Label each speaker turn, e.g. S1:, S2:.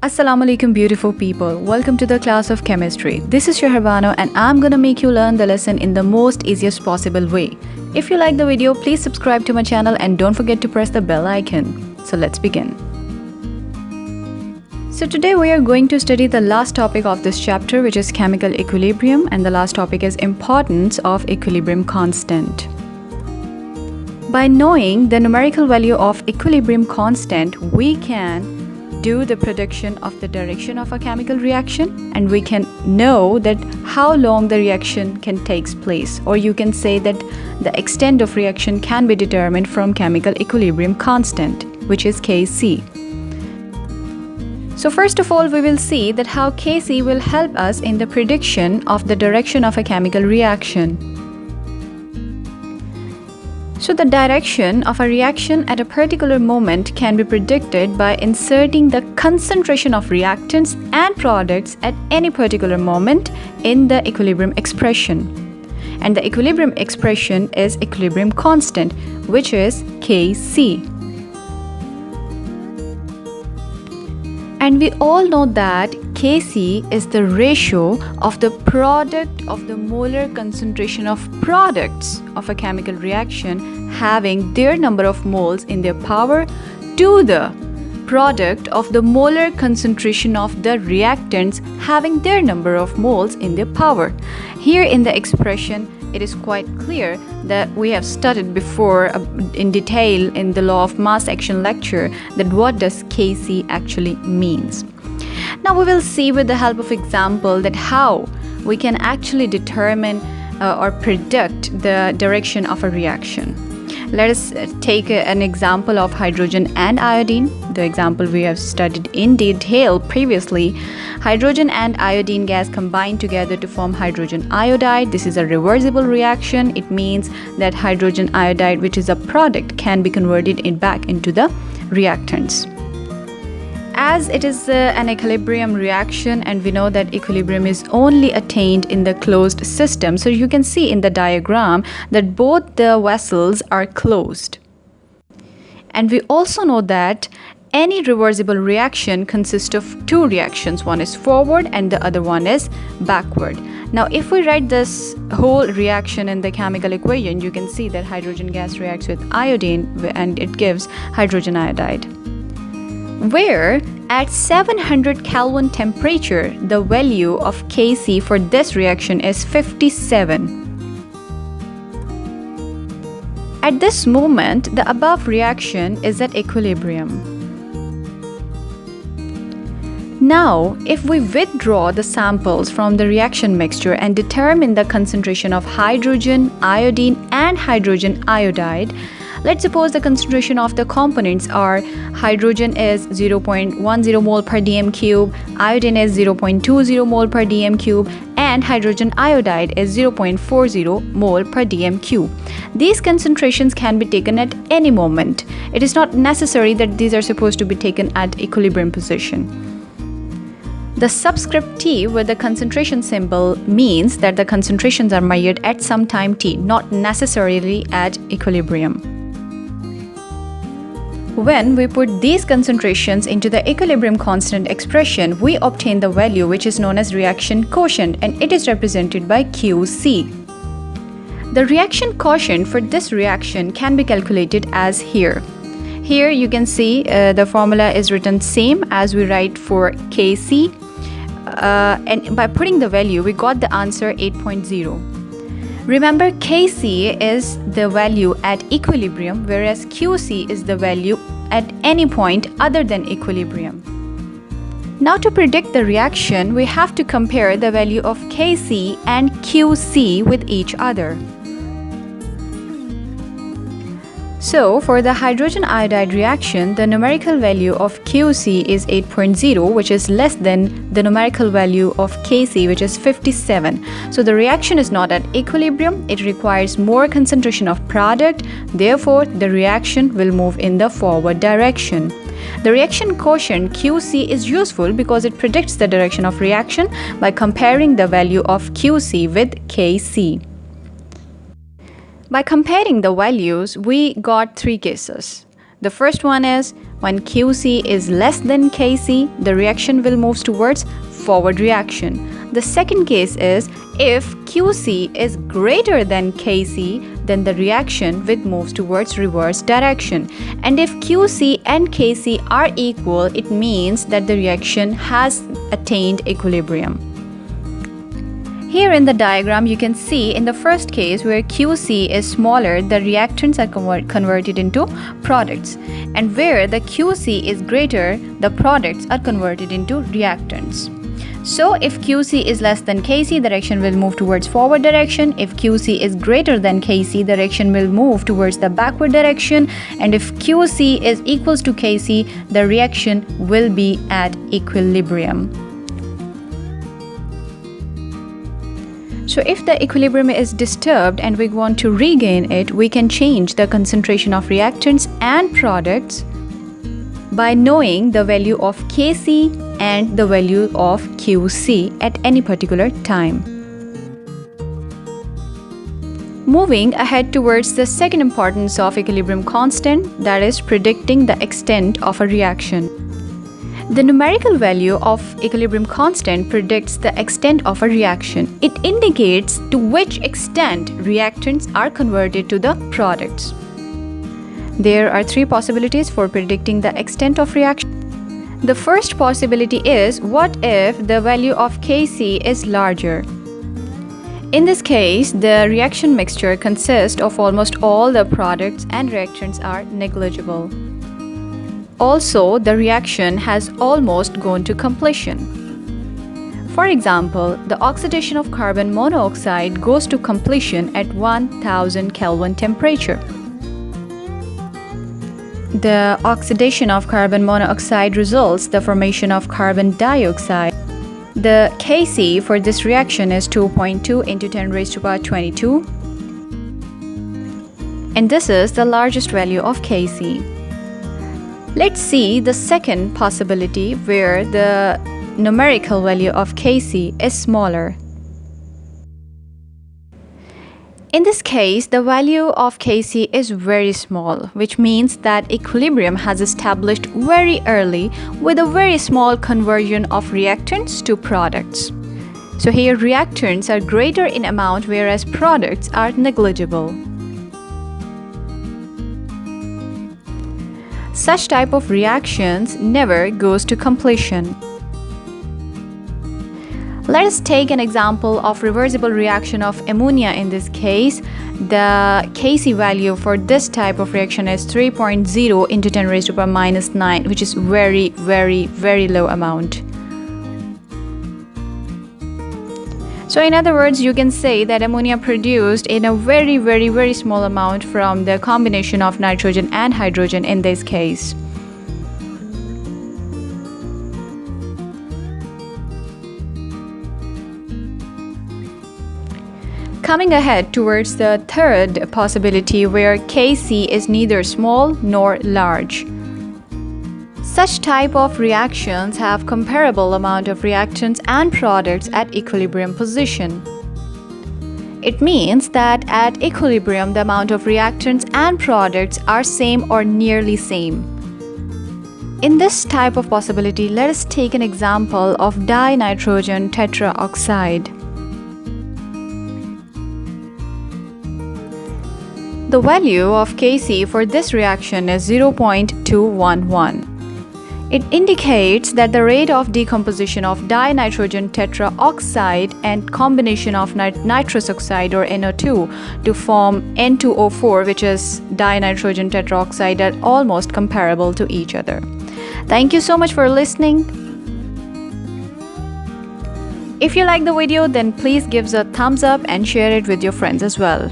S1: Assalamu alaikum beautiful people. Welcome to the class of chemistry. This is Shaharbano and I'm gonna make you learn the lesson in the most easiest possible way. If you like the video, please subscribe to my channel and don't forget to press the bell icon. So let's begin. So today we are going to study the last topic of this chapter, which is chemical equilibrium, and the last topic is importance of equilibrium constant. By knowing the numerical value of equilibrium constant, we can do the prediction of the direction of a chemical reaction, and we can know that how long the reaction can take place, or you can say that the extent of reaction can be determined from chemical equilibrium constant, which is Kc. So first of all, we will see that how Kc will help us in the prediction of the direction of a chemical reaction. So the direction of a reaction at a particular moment can be predicted by inserting the concentration of reactants and products at any particular moment in the equilibrium expression. And the equilibrium expression is equilibrium constant, which is Kc. And we all know that Kc is the ratio of the product of the molar concentration of products of a chemical reaction having their number of moles in their power to the product of the molar concentration of the reactants having their number of moles in their power. Here in the expression, it is quite clear that we have studied before in detail in the law of mass action lecture that what does Kc actually means. Now we will see with the help of example that how we can actually determine or predict the direction of a reaction. Let us take an example of hydrogen and iodine. The example we have studied in detail previously. Hydrogen and iodine gas combine together to form hydrogen iodide. This is a reversible reaction. It means that hydrogen iodide, which is a product, can be converted back into the reactants. As it is an equilibrium reaction, and we know that equilibrium is only attained in the closed system, so you can see in the diagram that both the vessels are closed. And we also know that any reversible reaction consists of two reactions. One is forward and the other one is backward. Now if we write this whole reaction in the chemical equation, you can see that hydrogen gas reacts with iodine and it gives hydrogen iodide, where at 700 Kelvin temperature, the value of Kc for this reaction is 57. At this moment, the above reaction is at equilibrium. Now, if we withdraw the samples from the reaction mixture and determine the concentration of hydrogen, iodine, and hydrogen iodide, let's suppose the concentration of the components are hydrogen is 0.10 mole per dm cube, iodine is 0.20 mole per dm cube, and hydrogen iodide is 0.40 mole per dm cube. These concentrations can be taken at any moment. It is not necessary that these are supposed to be taken at equilibrium position. The subscript T with the concentration symbol means that the concentrations are measured at some time t, not necessarily at equilibrium. When we put these concentrations into the equilibrium constant expression, we obtain the value which is known as reaction quotient, and it is represented by Qc. The reaction quotient for this reaction can be calculated as here. Here you can see the formula is written same as we write for Kc, and by putting the value we got the answer 8.0. Remember, Kc is the value at equilibrium, whereas Qc is the value at any point other than equilibrium. Now to predict the reaction, we have to compare the value of Kc and Qc with each other. So for the hydrogen iodide reaction, the numerical value of Qc is 8.0, which is less than the numerical value of Kc, which is 57. So the reaction is not at equilibrium. It requires more concentration of product. Therefore, the reaction will move in the forward direction. The reaction quotient Qc is useful because it predicts the direction of reaction by comparing the value of Qc with Kc. By comparing the values, we got three cases. The first one is When QC is less than KC, the reaction will move towards forward reaction. The second case is if QC is greater than KC, then the reaction will move towards reverse direction. And if QC and KC are equal, it means that the reaction has attained equilibrium. Here in the diagram, you can see in the first case where QC is smaller, the reactants are converted into products. And where the QC is greater, the products are converted into reactants. So if QC is less than KC, the reaction will move towards forward direction. If QC is greater than KC, the reaction will move towards the backward direction. And if QC is equals to KC, the reaction will be at equilibrium. So if the equilibrium is disturbed and we want to regain it, we can change the concentration of reactants and products by knowing the value of Kc and the value of Qc at any particular time. Moving ahead towards the second importance of equilibrium constant, that is predicting the extent of a reaction. The numerical value of equilibrium constant predicts the extent of a reaction. It indicates to which extent reactants are converted to the products. There are three possibilities for predicting the extent of reaction. The first possibility is, what if the value of Kc is larger? In this case, the reaction mixture consists of almost all the products and reactants are negligible. Also, the reaction has almost gone to completion. For example, the oxidation of carbon monoxide goes to completion at 1000 Kelvin temperature. The oxidation of carbon monoxide results the formation of carbon dioxide. The Kc for this reaction is 2.2 into 10 raised to power 22. And this is the largest value of Kc. Let's see the second possibility where the numerical value of Kc is smaller. In this case, the value of Kc is very small, which means that equilibrium has established very early with a very small conversion of reactants to products. So here reactants are greater in amount whereas products are negligible. Such type of reactions never goes to completion. Let us take an example of reversible reaction of ammonia. In this case, the Kc value for this type of reaction is 3.0 into 10 raised to power minus 9, which is very, very, very low amount. So in other words, you can say that ammonia produced in a very, very, very small amount from the combination of nitrogen and hydrogen in this case. Coming ahead towards the third possibility where Kc is neither small nor large. Such type of reactions have comparable amount of reactants and products at equilibrium position. It means that at equilibrium the amount of reactants and products are same or nearly same. In this type of possibility, let us take an example of dinitrogen tetraoxide. The value of Kc for this reaction is 0.211. It indicates that the rate of decomposition of dinitrogen tetraoxide and combination of nitrous oxide or NO2 to form N2O4, which is dinitrogen tetraoxide, are almost comparable to each other. Thank you so much for listening. If you like the video, then please give us a thumbs up and share it with your friends as well.